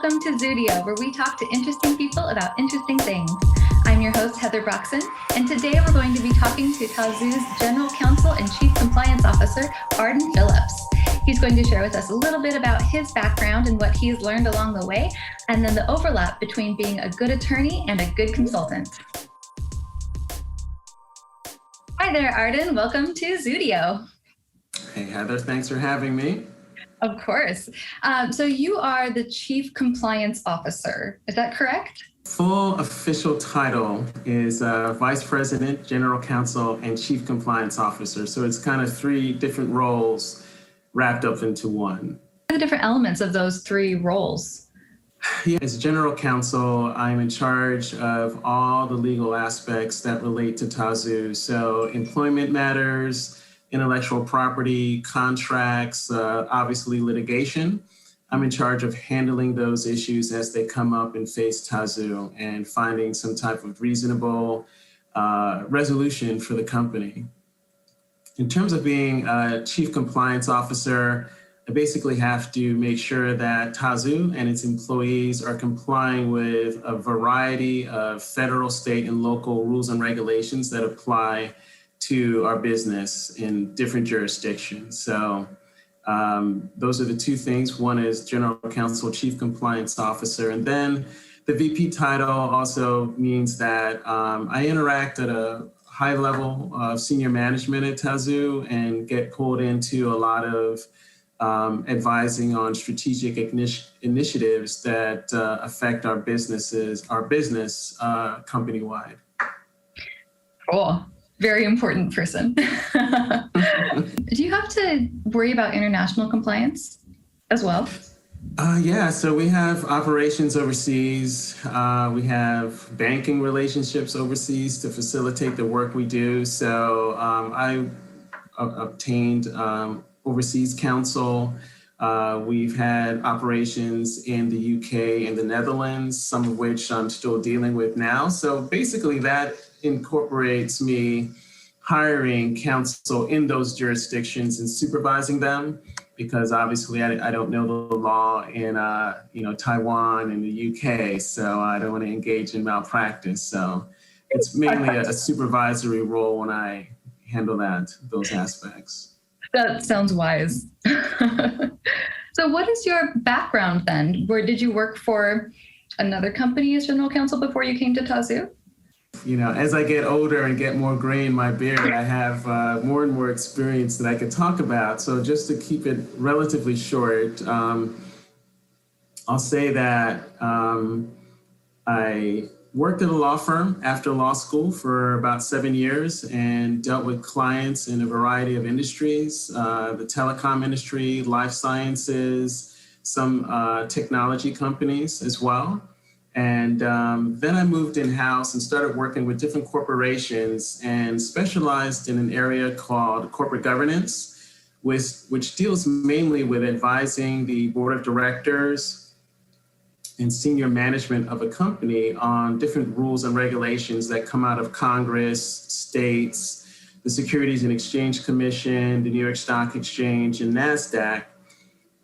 welcome to Zoodio, where we talk to interesting people about interesting things. I'm your host, Heather Broxson, and today we're going to be talking to Tazoo's General Counsel and Chief Compliance Officer, Arden Phillips. He's going to share with us a little bit about his background and what he's learned along the way, and then the overlap between being a good attorney and a good consultant. Hi there, Arden. Welcome to Zoodio. Hey, Heather. Thanks for having me. Of course. So you are the Chief Compliance Officer. Is that correct? Full official title is Vice President, General Counsel, and Chief Compliance Officer. So it's kind of three different roles wrapped up into one. What are the different elements of those three roles? Yeah, as General Counsel, I'm in charge of all the legal aspects that relate to Tazoo. So employment matters, intellectual property, contracts, obviously litigation. I'm in charge of handling those issues as they come up and face Tazoo and finding some type of reasonable resolution for the company. In terms of being a Chief Compliance Officer, I basically have to make sure that Tazoo and its employees are complying with a variety of federal, state, and local rules and regulations that apply to our business in different jurisdictions. So those are the two things. One is General Counsel, Chief Compliance Officer, and then the VP title also means that I interact at a high level of senior management at Tazoo and get pulled into a lot of advising on strategic initiatives that affect our business company-wide. Cool. Very important person. Do you have to worry about international compliance as well? Yeah, so we have operations overseas. We have banking relationships overseas to facilitate the work we do. So I obtained overseas counsel. We've had operations in the UK and the Netherlands, some of which I'm still dealing with now. So basically that incorporates me hiring counsel in those jurisdictions and supervising them, because obviously I don't know the law in Taiwan and the UK, so I don't want to engage in malpractice. So it's mainly a supervisory role when I handle those aspects. That sounds wise. So what is your background then? Where did you work for another company as general counsel before you came to Tazoo? You know, as I get older and get more gray in my beard, I have more and more experience that I could talk about. So just to keep it relatively short, I'll say that I worked at a law firm after law school for about 7 years and dealt with clients in a variety of industries, the telecom industry, life sciences, some technology companies as well. And then I moved in-house and started working with different corporations and specialized in an area called corporate governance, which deals mainly with advising the board of directors and senior management of a company on different rules and regulations that come out of Congress, states, the Securities and Exchange Commission, the New York Stock Exchange, and NASDAQ.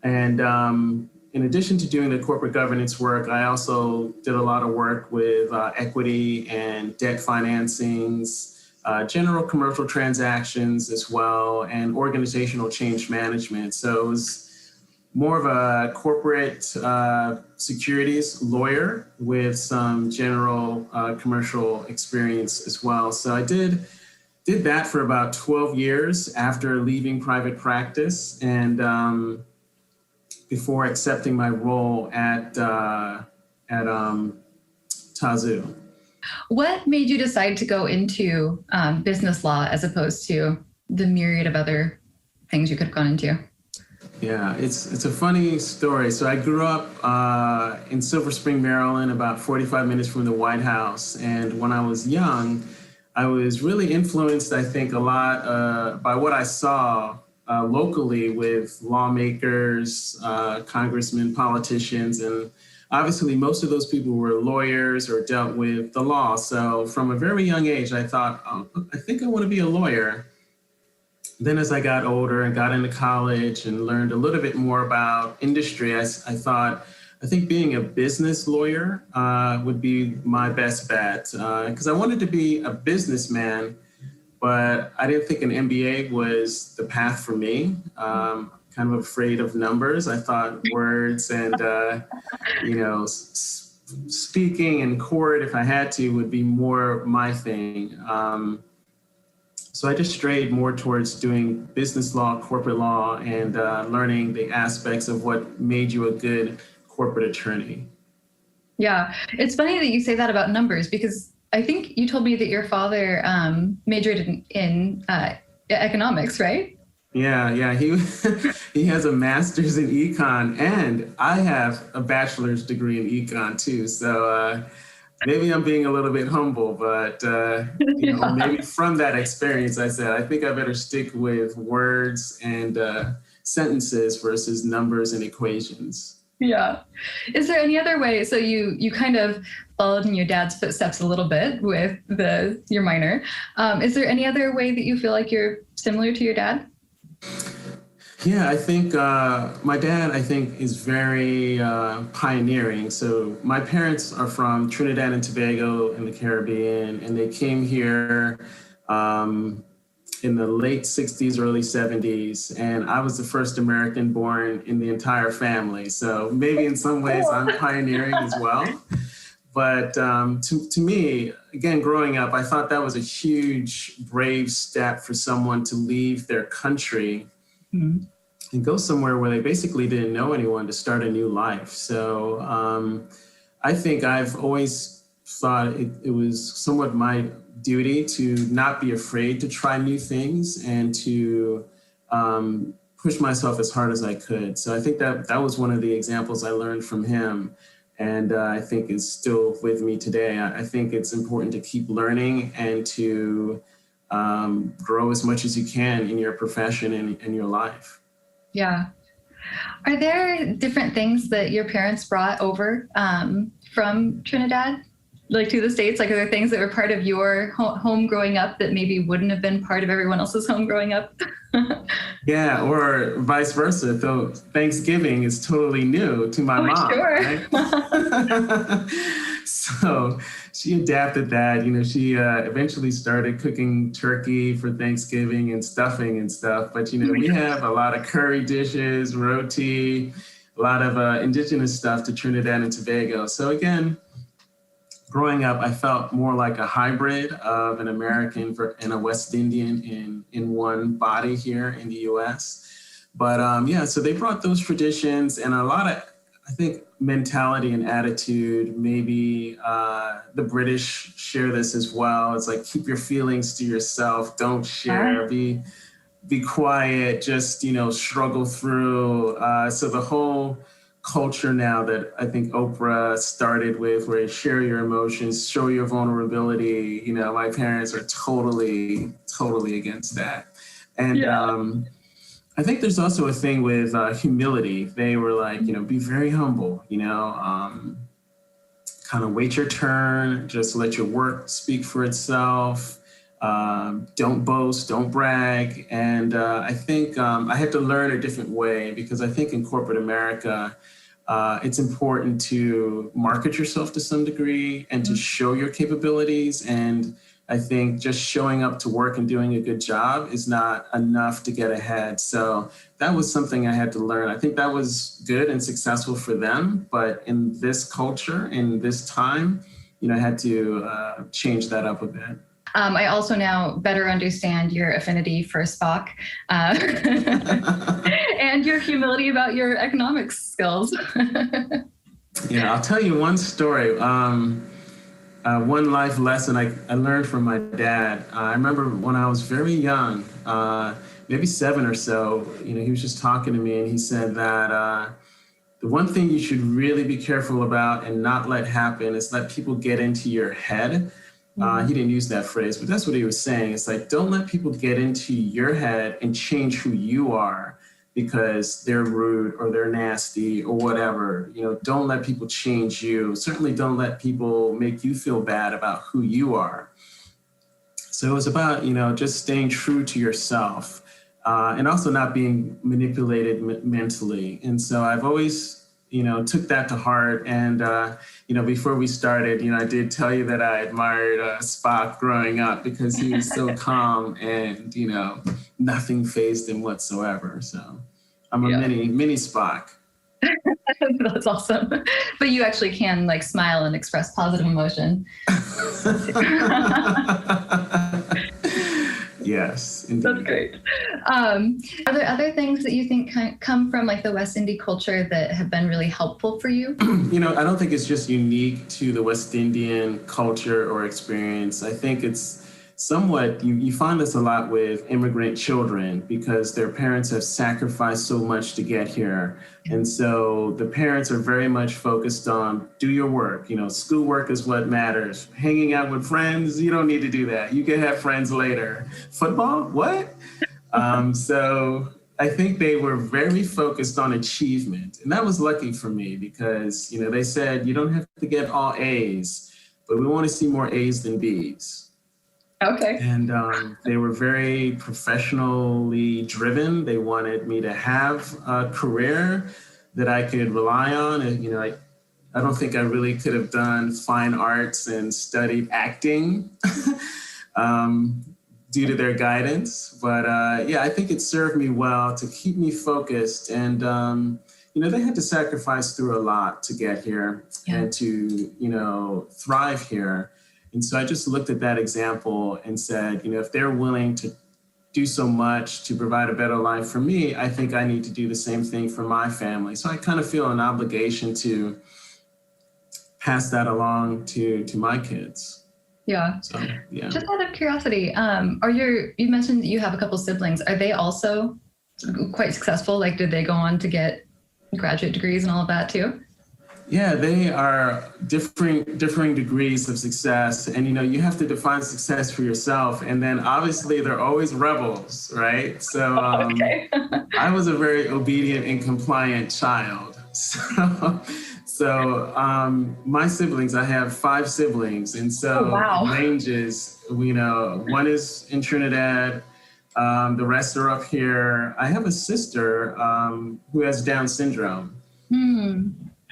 And in addition to doing the corporate governance work, I also did a lot of work with equity and debt financings, general commercial transactions as well, and organizational change management. So it was more of a corporate securities lawyer with some general commercial experience as well. So I did that for about 12 years after leaving private practice, and before accepting my role at Tazoo. What made you decide to go into business law as opposed to the myriad of other things you could have gone into? Yeah, it's a funny story. So I grew up in Silver Spring, Maryland, about 45 minutes from the White House. And when I was young, I was really influenced, I think, a lot by what I saw locally with lawmakers, congressmen, politicians, and obviously most of those people were lawyers or dealt with the law. So from a very young age, I thought, I think I want to be a lawyer. Then as I got older and got into college and learned a little bit more about industry, I thought, I think being a business lawyer would be my best bet because I wanted to be a businessman, but I didn't think an MBA was the path for me. Kind of afraid of numbers. I thought words and, speaking in court, if I had to, would be more my thing. So I just strayed more towards doing business law, corporate law, and learning the aspects of what made you a good corporate attorney. Yeah, it's funny that you say that about numbers because I think you told me that your father majored in economics, right? Yeah. He has a master's in econ, and I have a bachelor's degree in econ too. So maybe I'm being a little bit humble, but maybe from that experience, I said I think I better stick with words and sentences versus numbers and equations. Yeah. Is there any other way? So you kind of followed in your dad's footsteps a little bit with your minor. Is there any other way that you feel like you're similar to your dad? Yeah, I think my dad, is very pioneering. So my parents are from Trinidad and Tobago in the Caribbean, and they came here in the late 60s, early 70s. And I was the first American born in the entire family. So maybe in some ways I'm pioneering as well. But to me, again, growing up, I thought that was a huge, brave step for someone to leave their country and go somewhere where they basically didn't know anyone to start a new life. So I think I've always thought it was somewhat my duty to not be afraid to try new things and to push myself as hard as I could. So I think that was one of the examples I learned from him. And I think is still with me today. I think it's important to keep learning and to grow as much as you can in your profession and in your life. Yeah. Are there different things that your parents brought over from Trinidad, like to the States? Like, are there things that were part of your home growing up that maybe wouldn't have been part of everyone else's home growing up? Yeah, or vice versa. Though Thanksgiving is totally new to my mom. Sure. Right? So she adapted that. She eventually started cooking turkey for Thanksgiving and stuffing and stuff. But we have a lot of curry dishes, roti, a lot of indigenous stuff to Trinidad and Tobago. So again, growing up, I felt more like a hybrid of an American and a West Indian in one body here in the U.S. But so they brought those traditions and a lot of, I think, mentality and attitude. Maybe the British share this as well. It's like, keep your feelings to yourself. Don't share. Be quiet. Just, struggle through. So the whole culture now that I think Oprah started with, where you share your emotions, show your vulnerability. My parents are totally against that. And I think there's also a thing with humility. They were like, be very humble, kind of wait your turn, just let your work speak for itself. Don't boast, don't brag. And I think I had to learn a different way because I think in corporate America, it's important to market yourself to some degree and to show your capabilities. And I think just showing up to work and doing a good job is not enough to get ahead. So that was something I had to learn. I think that was good and successful for them. But in this culture, in this time, I had to change that up a bit. I also now better understand your affinity for Spock and your humility about your economics skills. Yeah, I'll tell you one story. One life lesson I learned from my dad. I remember when I was very young, maybe 7 or so, he was just talking to me and he said that the one thing you should really be careful about and not let happen is let people get into your head. He didn't use that phrase, but that's what he was saying. It's like, don't let people get into your head and change who you are because they're rude or they're nasty or whatever. Don't let people change you. Certainly don't let people make you feel bad about who you are. So it was about, just staying true to yourself and also not being manipulated mentally. And so I've always took that to heart. And, before we started, I did tell you that I admired Spock growing up because he was so calm and, nothing fazed him whatsoever. So I'm a mini Spock. That's awesome. But you actually can like smile and express positive emotion. Yes, indeed. That's great. Are there other things that you think come from like the West Indian culture that have been really helpful for you? I don't think it's just unique to the West Indian culture or experience. I think it's somewhat, you find this a lot with immigrant children because their parents have sacrificed so much to get here. And so the parents are very much focused on do your work. Schoolwork is what matters. Hanging out with friends, you don't need to do that. You can have friends later. Football? What? So I think they were very focused on achievement. And that was lucky for me because, they said you don't have to get all A's, but we want to see more A's than B's. Okay. And they were very professionally driven. They wanted me to have a career that I could rely on. And, I don't think I really could have done fine arts and studied acting due to their guidance. But I think it served me well to keep me focused. And, they had to sacrifice through a lot to get here and to, thrive here. And so I just looked at that example and said, if they're willing to do so much to provide a better life for me, I think I need to do the same thing for my family. So I kind of feel an obligation to pass that along to my kids. Yeah. So, yeah. Just out of curiosity, you mentioned that you have a couple siblings. Are they also quite successful? Like, did they go on to get graduate degrees and all of that too? Yeah, they are differing degrees of success. And, you have to define success for yourself. And then obviously they're always rebels, right? So I was a very obedient and compliant child. So my siblings, I have 5 siblings. And so it ranges, one is in Trinidad. The rest are up here. I have a sister who has Down syndrome.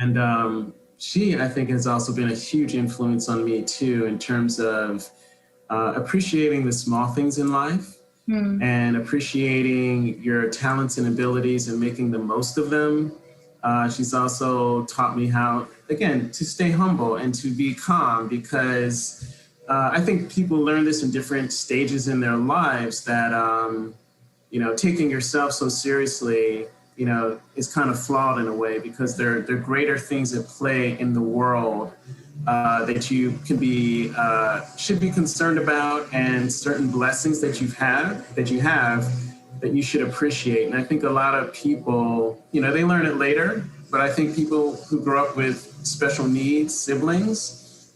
And she, I think, has also been a huge influence on me, too, in terms of appreciating the small things in life and appreciating your talents and abilities and making the most of them. She's also taught me how, again, to stay humble and to be calm because I think people learn this in different stages in their lives that, taking yourself so seriously is kind of flawed in a way because there are greater things at play in the world that you should be concerned about, and certain blessings that you have that you should appreciate. And I think a lot of people, they learn it later, but I think people who grow up with special needs siblings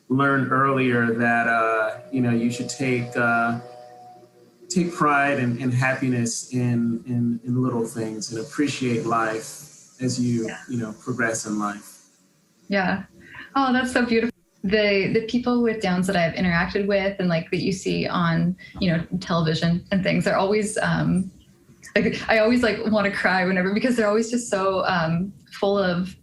learn earlier that you should take pride and happiness in little things and appreciate life as you progress in life. Yeah. Oh, that's so beautiful. The people with Downs that I've interacted with and like that you see on, television and things, they're always I always like want to cry whenever, because they're always just so full of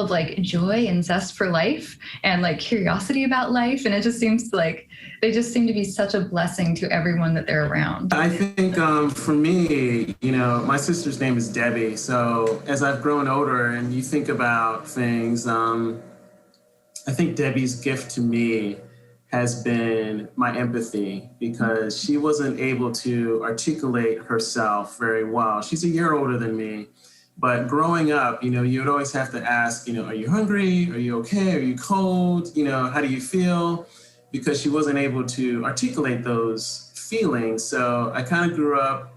like joy and zest for life and like curiosity about life. And it just seems like they just seem to be such a blessing to everyone that they're around. I think for me, my sister's name is Debbie. So as I've grown older and you think about things, I think Debbie's gift to me has been my empathy, because she wasn't able to articulate herself very well. She's a year older than me. But growing up, you would always have to ask, are you hungry? Are you okay? Are you cold? How do you feel? Because she wasn't able to articulate those feelings. So I kind of grew up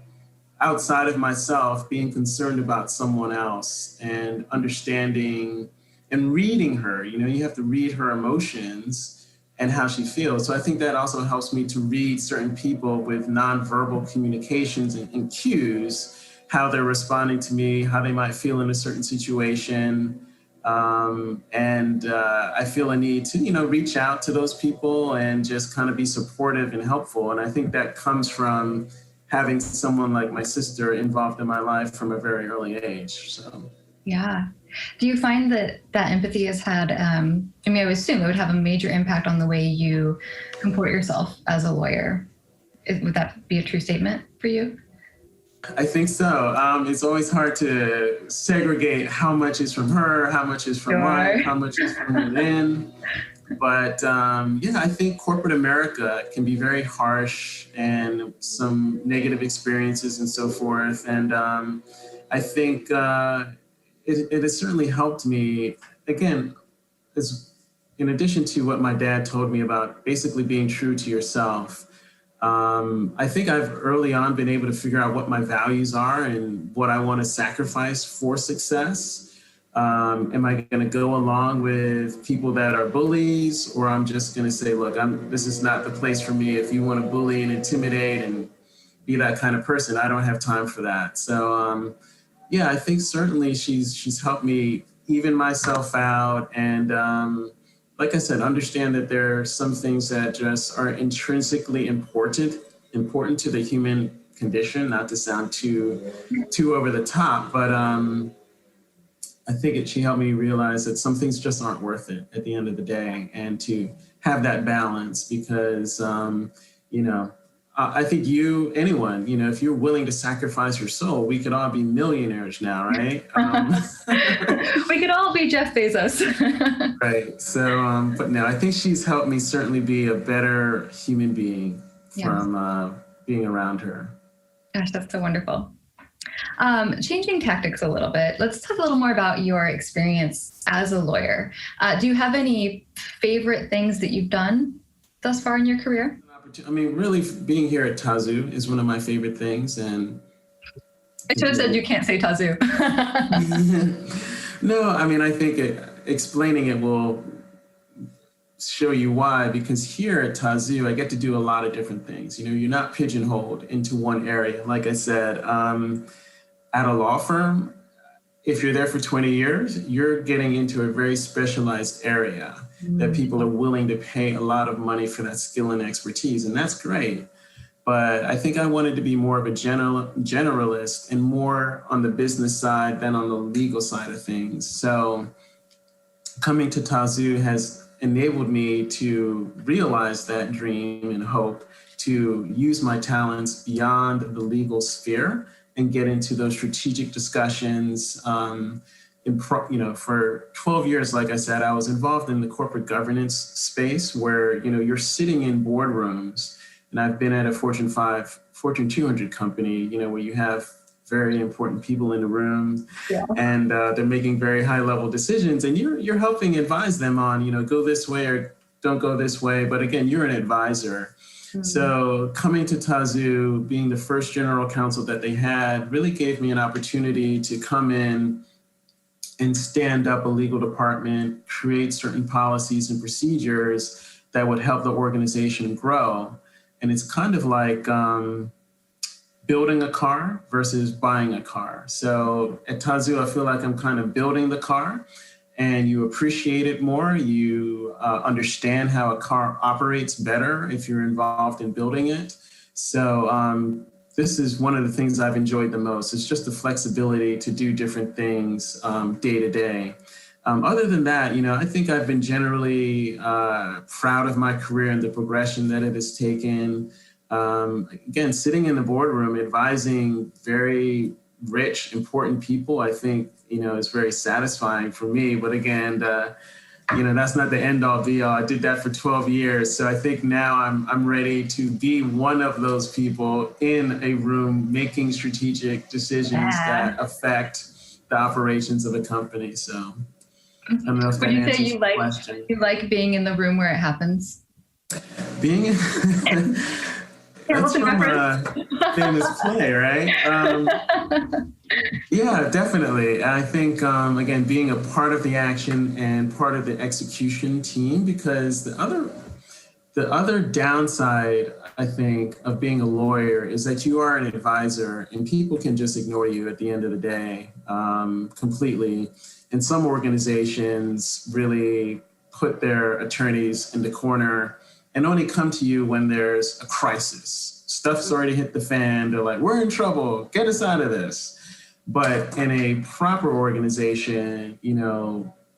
outside of myself, being concerned about someone else and understanding and reading her. You have to read her emotions and how she feels. So I think that also helps me to read certain people with nonverbal communications and cues, how they're responding to me, how they might feel in a certain situation. And I feel a need to, reach out to those people and just kind of be supportive and helpful. And I think that comes from having someone like my sister involved in my life from a very early age. So. Yeah. Do you find that empathy has had, I would assume it would have a major impact on the way you comport yourself as a lawyer. Would that be a true statement for you? I think so. It's always hard to segregate how much is from her, how much is from what, how much is from within. But I think corporate America can be very harsh and some negative experiences and so forth. And I think it has certainly helped me, again, in addition to what my dad told me about basically being true to yourself. I think I've early on been able to figure out what my values are and what I want to sacrifice for success. Am I going to go along with people that are bullies, or I'm just going to say, look, this is not the place for me. If you want to bully and intimidate and be that kind of person, I don't have time for that. So, I think certainly she's helped me even myself out and, like I said, understand that there are some things that just are intrinsically important to the human condition, not to sound too over the top, but I think she helped me realize that some things just aren't worth it at the end of the day, and to have that balance because, I think anyone, if you're willing to sacrifice your soul, we could all be millionaires now, right? We could all be Jeff Bezos. Right. So, but no, I think she's helped me certainly be a better human being from being around her. Gosh, that's so wonderful. Changing tactics a little bit, let's talk a little more about your experience as a lawyer. Do you have any favorite things that you've done thus far in your career? Really being here at Tazoo is one of my favorite things. And I should have said you can't say Tazoo. No, I think explaining it will show you why, because here at Tazoo, I get to do a lot of different things. You're not pigeonholed into one area. Like I said, at a law firm, if you're there for 20 years, you're getting into a very specialized area that people are willing to pay a lot of money for that skill and expertise. And that's great. But I think I wanted to be more of a generalist and more on the business side than on the legal side of things. So coming to Tazoo has enabled me to realize that dream and hope to use my talents beyond the legal sphere and get into those strategic discussions. For 12 years, like I said, I was involved in the corporate governance space where, you're sitting in boardrooms, and I've been at a Fortune 200 company, where you have very important people in the room and they're making very high level decisions, and you're helping advise them on, go this way or don't go this way. But again, you're an advisor. Mm-hmm. So coming to Tazoo, being the first general counsel that they had, really gave me an opportunity to come in and stand up a legal department, create certain policies and procedures that would help the organization grow. And it's kind of like building a car versus buying a car. So at Tazoo, I feel like I'm kind of building the car, and you appreciate it more. You understand how a car operates better if you're involved in building it. So this is one of the things I've enjoyed the most. It's just the flexibility to do different things day to day. Other than that, I think I've been generally proud of my career and the progression that it has taken. Again, sitting in the boardroom, advising very rich, important people, I think, is very satisfying for me. But again, that's not the end all be all. I did that for 12 years. So I think now I'm ready to be one of those people in a room making strategic decisions that affect the operations of a company. So I don't know if that answers your question. You like being in the room where it happens? Being in... That's from a famous play, right? Yeah, definitely. I think, again, being a part of the action and part of the execution team, because the other downside, I think, of being a lawyer is that you are an advisor and people can just ignore you at the end of the day completely. And some organizations really put their attorneys in the corner and only come to you when there's a crisis. Stuff's already hit the fan. They're like, we're in trouble. Get us out of this. But in a proper organization,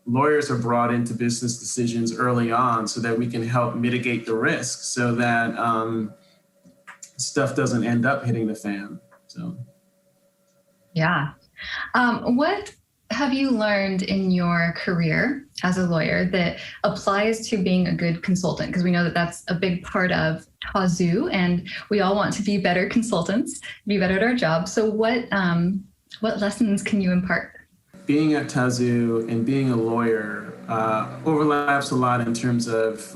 lawyers are brought into business decisions early on so that we can help mitigate the risk so that stuff doesn't end up hitting the fan. So, yeah. What have you learned in your career as a lawyer that applies to being a good consultant? Because we know that that's a big part of Tazoo, and we all want to be better consultants, be better at our job. So what lessons can you impart? Being at Tazoo and being a lawyer overlaps a lot in terms of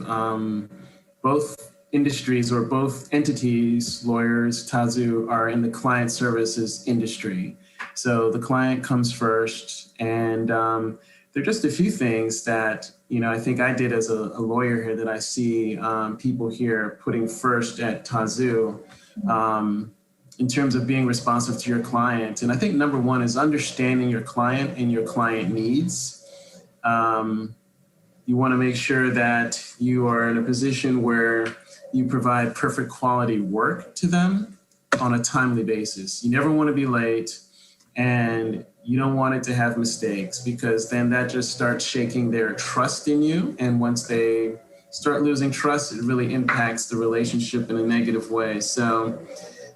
both industries or both entities. Lawyers, Tazoo, are in the client services industry. So the client comes first, and there are just a few things that, I think I did as a lawyer here that I see people here putting first at Tazoo in terms of being responsive to your client. And I think number one is understanding your client and your client needs. You want to make sure that you are in a position where you provide perfect quality work to them on a timely basis. You never want to be late, and you don't want it to have mistakes, because then that just starts shaking their trust in you. And once they start losing trust, it really impacts the relationship in a negative way. So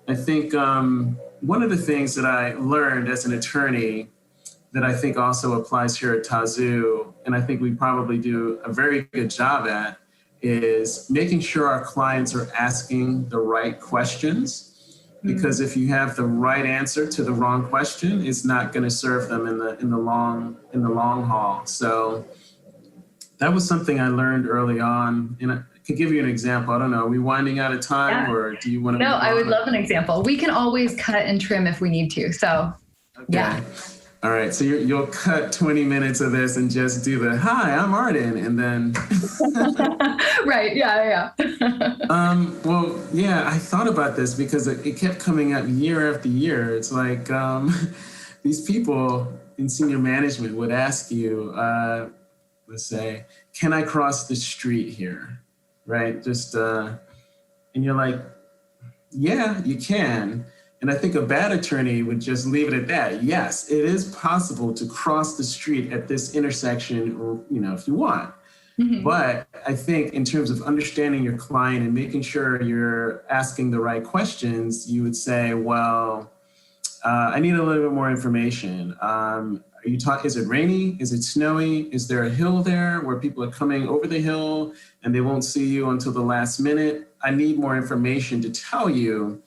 I think one of the things that I learned as an attorney that I think also applies here at Tazoo, and I think we probably do a very good job at, is making sure our clients are asking the right questions. Because if you have the right answer to the wrong question, it's not going to serve them in the long haul. So that was something I learned early on. And I could give you an example. I don't know. Are we winding out of time, or do you want to? No, I would love an example. We can always cut and trim if we need to. So, okay. Yeah. All right. So you'll cut 20 minutes of this and just do the, hi, I'm Arden. And then. Right. Yeah. Well, yeah, I thought about this because it kept coming up year after year. It's like these people in senior management would ask you, let's say, can I cross the street here? Right. Just and you're like, yeah, you can. And I think a bad attorney would just leave it at that. Yes, it is possible to cross the street at this intersection, if you want. Mm-hmm. But I think in terms of understanding your client and making sure you're asking the right questions, you would say, well, I need a little bit more information. Is it rainy? Is it snowy? Is there a hill there where people are coming over the hill and they won't see you until the last minute? I need more information to tell you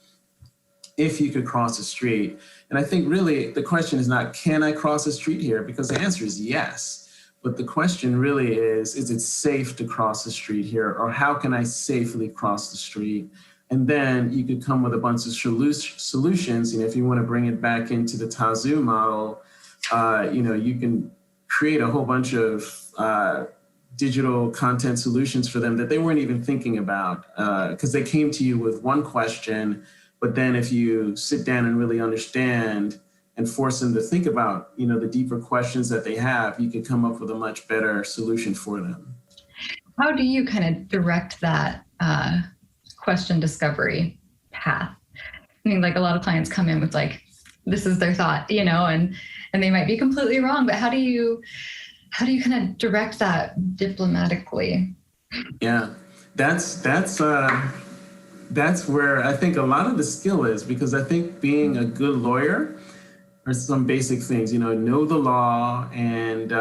if you could cross the street. And I think really the question is not, can I cross the street here? Because the answer is yes. But the question really is it safe to cross the street here? Or how can I safely cross the street? And then you could come with a bunch of solutions. If you want to bring it back into the Tazoo model, you can create a whole bunch of digital content solutions for them that they weren't even thinking about, because they came to you with one question. But then if you sit down and really understand and force them to think about, the deeper questions that they have, you can come up with a much better solution for them. How do you kind of direct that question discovery path? I mean, like a lot of clients come in with like, this is their thought, and they might be completely wrong, but how do you kind of direct that diplomatically? Yeah, that's where I think a lot of the skill is, because I think being a good lawyer are some basic things, know the law and,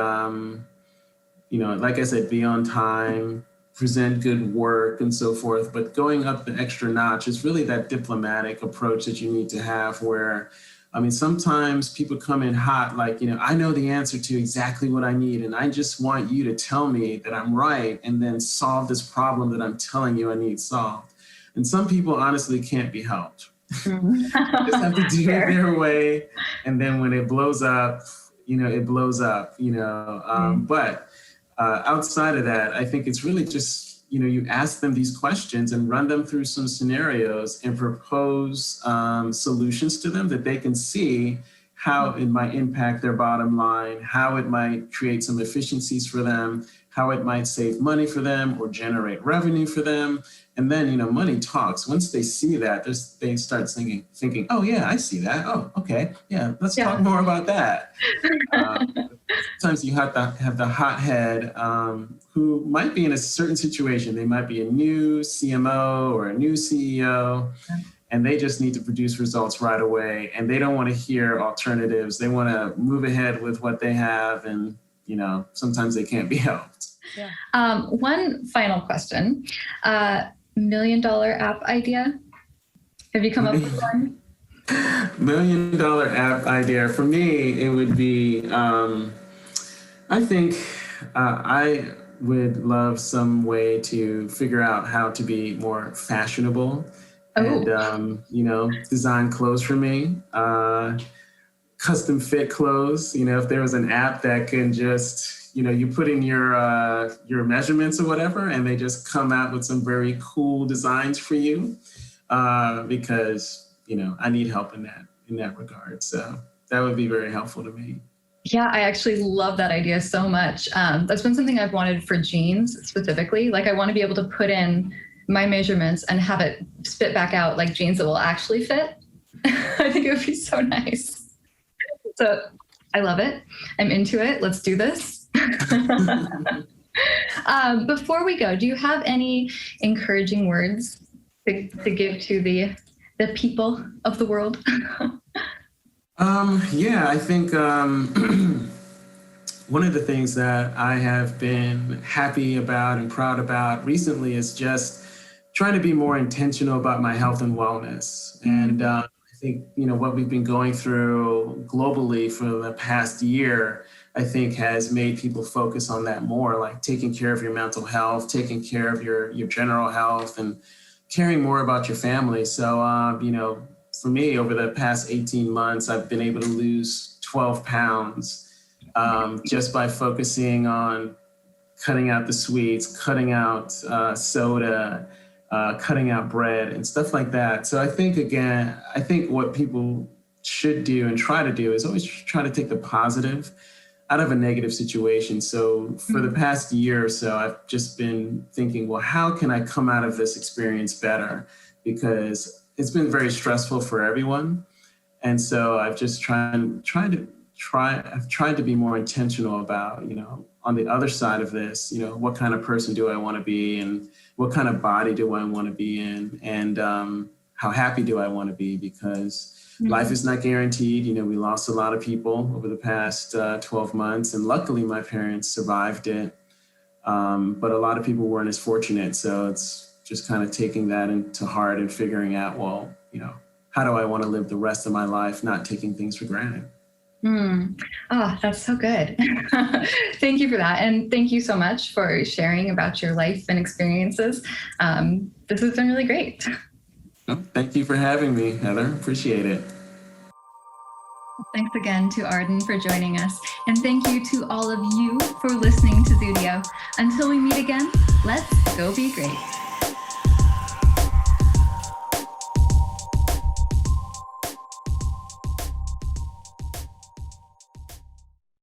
like I said, be on time, present good work and so forth. But going up the extra notch is really that diplomatic approach that you need to have where, sometimes people come in hot, like, I know the answer to exactly what I need. And I just want you to tell me that I'm right and then solve this problem that I'm telling you I need solved. And some people honestly can't be helped. Just have to do it their way. And then when it blows up, it blows up, But outside of that, I think it's really just, you ask them these questions and run them through some scenarios and propose solutions to them that they can see how it might impact their bottom line, how it might create some efficiencies for them, how it might save money for them or generate revenue for them. And then, money talks. Once they see that, they start thinking, oh yeah, I see that. Oh, okay. Yeah, let's talk more about that. Sometimes you have the hothead who might be in a certain situation. They might be a new CMO or a new CEO, and they just need to produce results right away. And they don't want to hear alternatives. They want to move ahead with what they have. And, sometimes they can't be helped. Yeah. One final question. $1 million app idea? Have you come up with one? $1 million app idea. For me, it would be, I think I would love some way to figure out how to be more fashionable and, design clothes for me. Custom fit clothes. If there was an app that can just, you put in your measurements or whatever, and they just come out with some very cool designs for you, because I need help in that regard. So that would be very helpful to me. Yeah, I actually love that idea so much. That's been something I've wanted for jeans specifically. Like, I want to be able to put in my measurements and have it spit back out like jeans that will actually fit. I think it would be so nice. So I love it. I'm into it. Let's do this. Before we go, do you have any encouraging words to give to the people of the world? Yeah, I think one of the things that I have been happy about and proud about recently is just trying to be more intentional about my health and wellness. And I think, what we've been going through globally for the past year, I think has made people focus on that more, like taking care of your mental health, taking care of your general health, and caring more about your family. So, for me, over the past 18 months, I've been able to lose 12 pounds just by focusing on cutting out the sweets, cutting out soda, cutting out bread and stuff like that. So I think what people should do and try to do is always try to take the positive out of a negative situation. So for the past year or so, I've just been thinking, well, how can I come out of this experience better? Because it's been very stressful for everyone. And so I've just tried to be more intentional about, on the other side of this, what kind of person do I want to be, and what kind of body do I want to be in, and how happy do I want to be? Because life is not guaranteed. We lost a lot of people over the past 12 months, and luckily my parents survived it. But a lot of people weren't as fortunate. So it's just kind of taking that into heart and figuring out, well, how do I want to live the rest of my life, not taking things for granted? Oh, that's so good. Thank you for that. And thank you so much for sharing about your life and experiences. This has been really great. Thank you for having me, Heather. Appreciate it. Thanks again to Arden for joining us. And thank you to all of you for listening to Zoodio. Until we meet again, let's go be great.